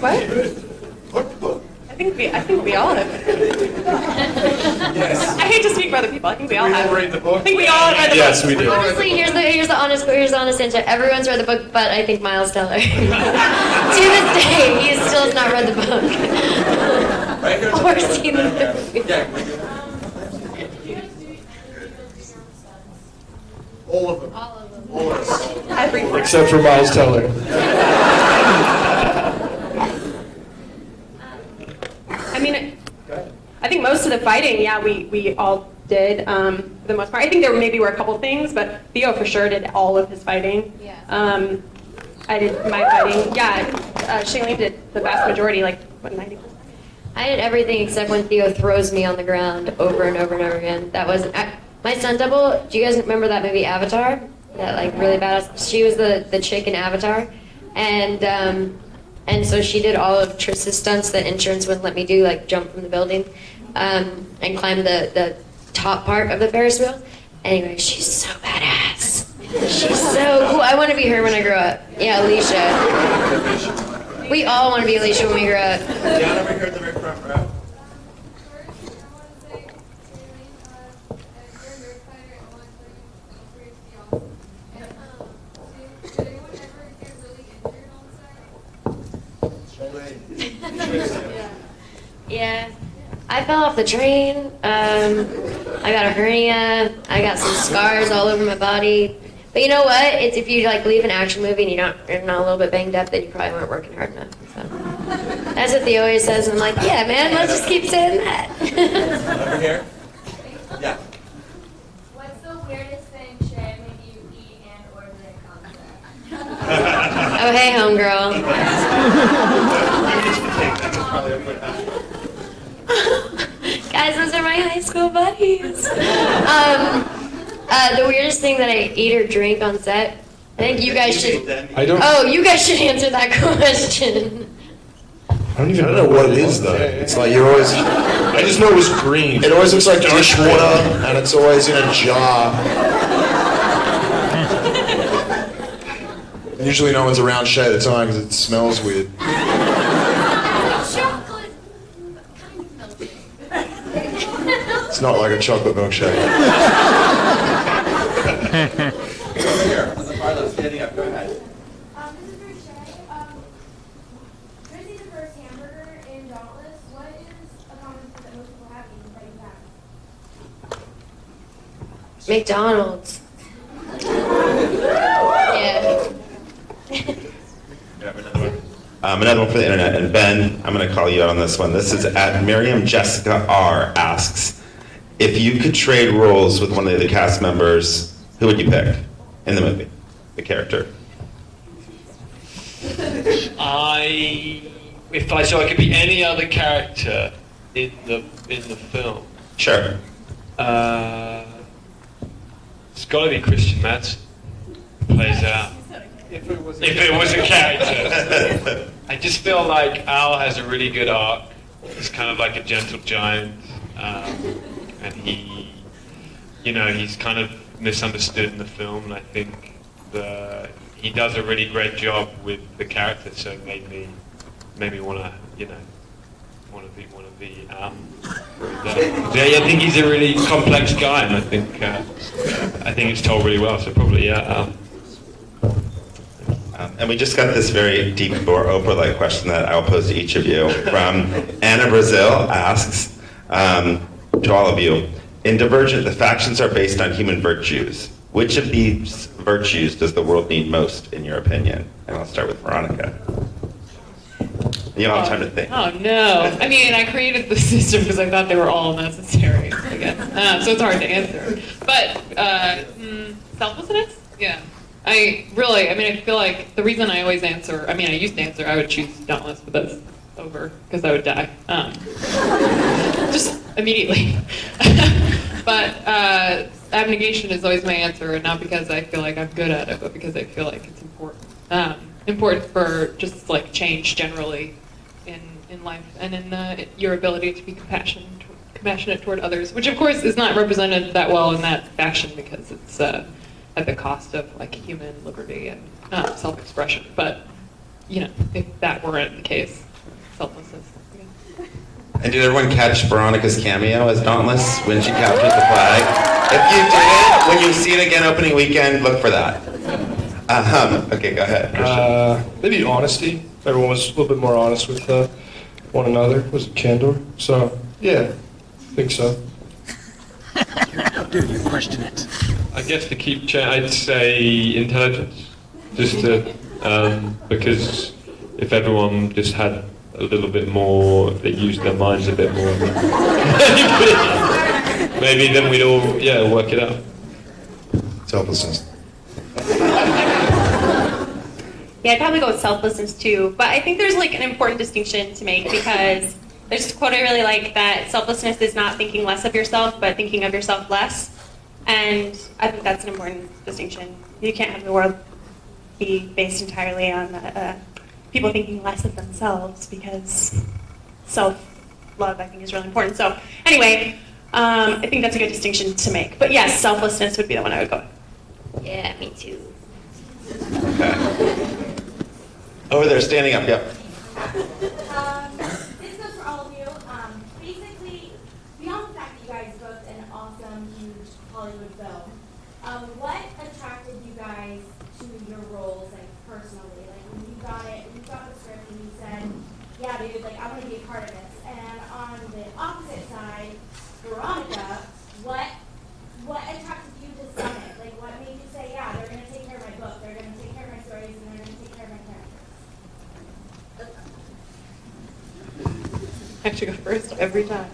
What? I think we all have. Yes. I hate to speak for other people. I think we all We have. all read the book. I think we all have read the Yes, book. we do. Honestly, here's the honest answer. Everyone's read the book, but I think Miles Teller. To this day, he still has not read the book. Or seen the movie. Yeah. All of them. All of them. All of us. Everything. Except for Miles Teller. I mean, I think most of the fighting, yeah, we all did for the most part. I think there maybe were a couple things, but Theo for sure did all of his fighting. Yeah. I did my fighting. Yeah, Shailene did the vast majority, like what, 90%. I did everything except when Theo throws me on the ground over and over and over again. That was my stunt double. Do you guys remember that movie Avatar? That like really badass. She was the chick in Avatar, and so she did all of Triss's stunts that insurance wouldn't let me do, like jump from the building, and climb the top part of the Ferris wheel. Anyway, she's so badass. She's so cool. I want to be her when I grow up. Yeah, Alicia. We all want to be Alicia when we grow up. Down over here at the very front row. Yeah, I fell off the train. I got a hernia. I got some scars all over my body. But you know what? It's if you like leave an action movie and you're not a little bit banged up, then you probably weren't working hard enough. So that's what Theo always says. And I'm like, yeah, man, let's just keep saying that. Over here. Yeah. What's the weirdest thing Shay made you eat and or drink on set? Oh, hey, homegirl. Guys, those are my high school buddies. The weirdest thing that I eat or drink on set, I think you guys should. I don't. Oh, you guys should answer that question. I don't know what it is though. It's like you're always. I just know it was green. It always looks like dishwater, and it's always in a jar. And usually no one's around Shay at the time because it smells weird. Chocolate. Kind of milkshake. It's not like a chocolate milkshake. Over here. On the far left, standing up. Go ahead. This is for Shay. Chrissy, the first hamburger in Dauntless. What is a common food that most people have eaten that you have? McDonald's. Yeah. Another one for the internet. And Ben, I'm going to call you out on this one. This is at Miriam Jessica R. asks, if you could trade roles with one of the cast members, who would you pick in the movie, the character? If I could be any other character in the film. Sure. It's got to be Christian Madsen. Plays out. If it was a character. I just feel like Al has a really good arc. He's kind of like a gentle giant, and he's kind of misunderstood in the film. And I think he does a really great job with the character, so it made me want to be Al. I think he's a really complex guy, and I think it's told really well. So probably Al. And we just got this very deep Oprah-like question that I'll pose to each of you. From Anna Brazil asks, to all of you, in Divergent, the factions are based on human virtues. Which of these virtues does the world need most, in your opinion? And I'll start with Veronica. You don't have time to think. Oh, no. I mean, I created the system because I thought they were all necessary, I guess. So it's hard to answer. But selflessness? Yeah. I feel like the reason I always answer, I used to answer, I would choose Dauntless, but that's over because I would die. Just immediately. But abnegation is always my answer, and not because I feel like I'm good at it, but because I feel like it's important. Important for just like change generally in life and in your ability to be compassionate toward others, which of course is not represented that well in that faction because it's at the cost of like human liberty and self-expression. But if that weren't the case, selflessness. Yeah. And did everyone catch Veronica's cameo as Dauntless when she captured the flag? If you didn't, when you see it again opening weekend, look for that. Okay, go ahead, Christian. Maybe honesty. Everyone was a little bit more honest with one another. Was it candor? So, yeah, I think so. How dare you question it? I guess to keep I'd say intelligence. Just to, because if everyone just had a little bit more, they used their minds a bit more, maybe then we'd all, work it out. Selflessness. Yeah, I'd probably go with selflessness too. But I think there's like an important distinction to make because there's a quote I really like that selflessness is not thinking less of yourself, but thinking of yourself less. And I think that's an important distinction. You can't have the world be based entirely on people thinking less of themselves because self-love, I think, is really important. So anyway, I think that's a good distinction to make. But yes, selflessness would be the one I would go with. Yeah, me too. Okay. Over there, standing up, yep. This goes for all of you. Basically, beyond the fact that you guys booked an awesome, huge Hollywood film, what attracted you guys to your roles, like personally? Like when you got the script and you said, "Yeah, dude, like I want to be a part of this." And on the opposite side, Veronica, what attracted you to Summit? Like what made you say, "Yeah, they're going to take care of my book, they're going to take care of my stories, and they're going to take care of my characters"? I have to go first every time.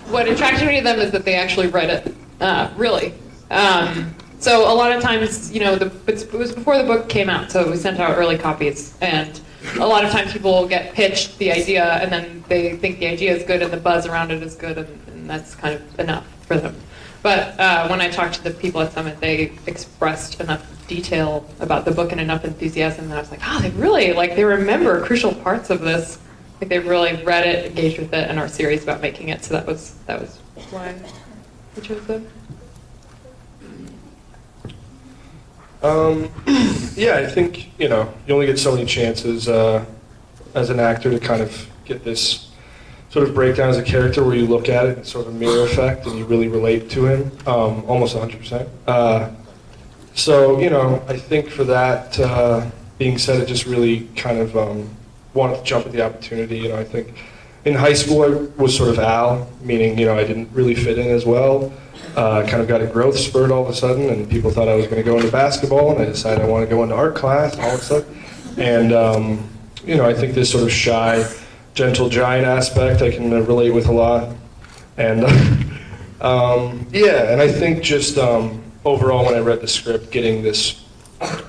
What attracted me to them is that they actually read it, really. So a lot of times, it was before the book came out, so we sent out early copies, and a lot of times people get pitched the idea, and then they think the idea is good, and the buzz around it is good, and that's kind of enough for them. But when I talked to the people at Summit, they expressed enough detail about the book and enough enthusiasm that I was like, oh, they remember crucial parts of this. Like they really read it, engaged with it, and are serious about making it. So that was why I chose them. Yeah, I think, you only get so many chances as an actor to kind of get this sort of breakdown as a character where you look at it, it's sort of a mirror effect, and you really relate to him, almost 100%. So, I think for that being said, it just really kind of wanted to jump at the opportunity. I think in high school I was sort of Al, meaning, I didn't really fit in as well. Kind of got a growth spurt all of a sudden, and people thought I was going to go into basketball, and I decided I want to go into art class all of a sudden. And, I think this sort of shy, gentle giant aspect I can relate with a lot. And, and I think just overall when I read the script, getting this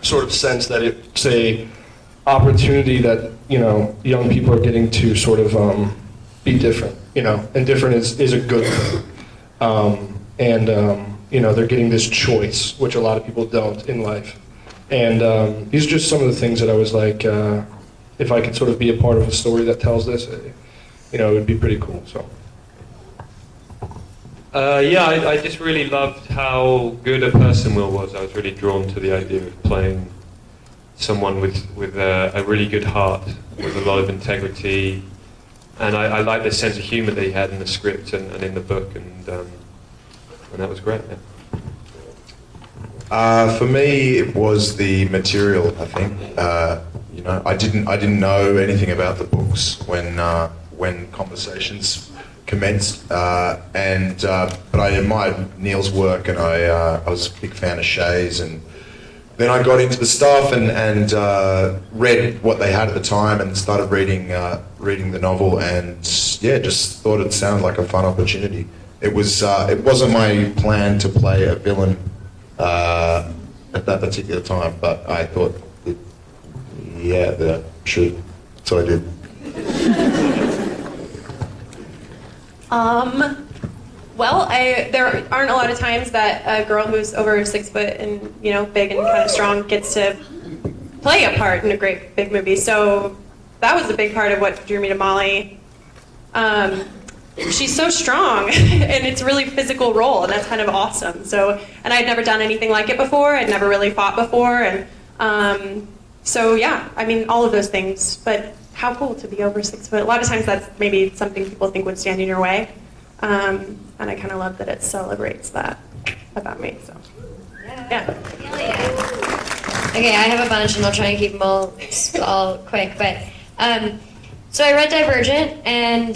sort of sense that it's a opportunity that, young people are getting to sort of be different, and different is a good thing. They're getting this choice, which a lot of people don't in life. And these are just some of the things that I was like, if I could sort of be a part of a story that tells this, it would be pretty cool. So. I just really loved how good a person Will was. I was really drawn to the idea of playing someone with a really good heart, with a lot of integrity, and I liked the sense of humor that he had in the script and in the book, and that was great. Yeah. For me, it was the material. I think I didn't know anything about the books when conversations commenced, but I admired Neil's work, and I was a big fan of Shay's, and then I got into the stuff and read what they had at the time and started reading the novel, and just thought it sounded like a fun opportunity. It wasn't my plan to play a villain at that particular time, but I thought, sure, so I did. There aren't a lot of times that a girl who's over 6 foot and big and kind of strong gets to play a part in a great big movie. So that was a big part of what drew me to Molly. She's so strong, and it's a really physical role, and that's kind of awesome. So, and I'd never done anything like it before. I'd never really fought before, and all of those things. But how cool to be over 6 foot. A lot of times that's maybe something people think would stand in your way. And I kind of love that it celebrates that about me. So, yeah. Okay, I have a bunch, and I'll try and keep them all quick. But so I read Divergent, and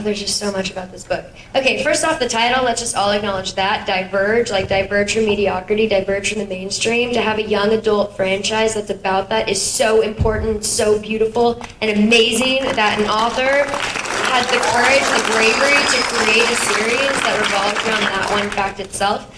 there's just so much about this book. Okay, first off, the title. Let's just all acknowledge that diverge, like diverge from mediocrity, diverge from the mainstream. To have a young adult franchise that's about that is so important, so beautiful, and amazing that an author had the courage, the bravery to create a series that revolved around that one fact itself.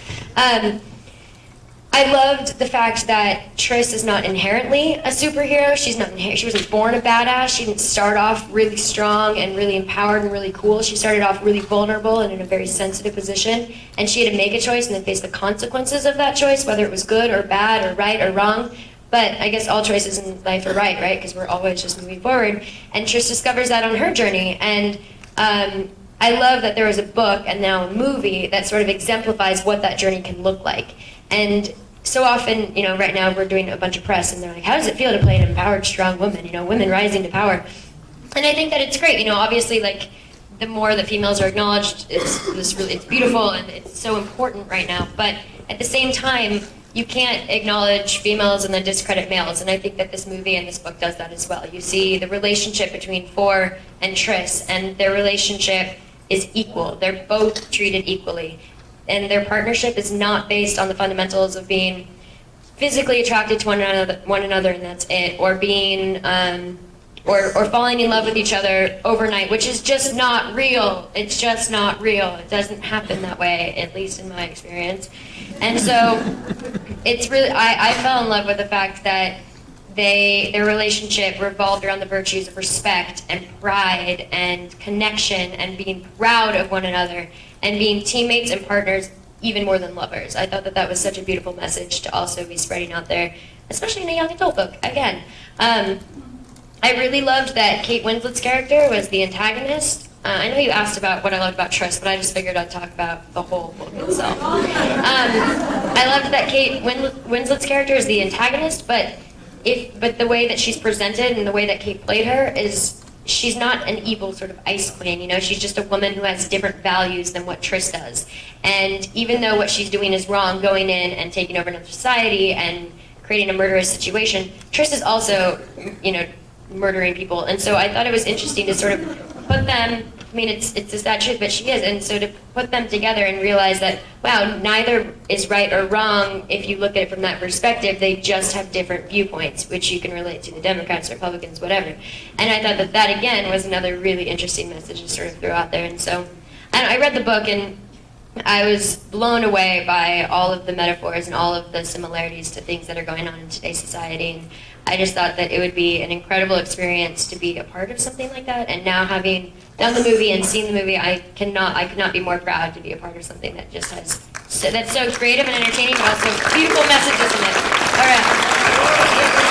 I loved the fact that Tris is not inherently a superhero. She wasn't born a badass. She didn't start off really strong and really empowered and really cool. She started off really vulnerable and in a very sensitive position. And she had to make a choice and then face the consequences of that choice, whether it was good or bad or right or wrong. But I guess all choices in life are right? Because we're always just moving forward. And Tris discovers that on her journey. And I love that there was a book and now a movie that sort of exemplifies what that journey can look like. And so often, right now we're doing a bunch of press and they're like, how does it feel to play an empowered, strong woman? Women rising to power. And I think that it's great. Obviously, like, the more that females are acknowledged, it's beautiful and it's so important right now. But at the same time, you can't acknowledge females and then discredit males. And I think that this movie and this book does that as well. You see the relationship between For and Tris, and their relationship is equal. They're both treated equally. And their partnership is not based on the fundamentals of being physically attracted to one another, and that's it, or being, or falling in love with each other overnight, which is just not real. It's just not real. It doesn't happen that way, at least in my experience. And so, it's really, I fell in love with the fact that their relationship revolved around the virtues of respect and pride and connection and being proud of one another and being teammates and partners even more than lovers. I thought that was such a beautiful message to also be spreading out there, especially in a young adult book. Again, I really loved that Kate Winslet's character was the antagonist. I know you asked about what I loved about Tris, but I just figured I'd talk about the whole book itself. I loved that Kate Winslet's character is the antagonist, but the way that she's presented and the way that Kate played her is she's not an evil sort of ice queen, she's just a woman who has different values than what Tris does. And even though what she's doing is wrong, going in and taking over another society and creating a murderous situation, Tris is also, murdering people. And so I thought it was interesting to sort of put them, it's a sad truth, but she is, and so to put them together and realize that, wow, neither is right or wrong if you look at it from that perspective. They just have different viewpoints, which you can relate to the Democrats, Republicans, whatever. And I thought that again, was another really interesting message to sort of throw out there. And so I read the book, and I was blown away by all of the metaphors and all of the similarities to things that are going on in today's society. And I just thought that it would be an incredible experience to be a part of something like that. And now, having done the movie and seen the movie, I could not be more proud to be a part of something that just has that's so creative and entertaining, but also beautiful messages in it. All right.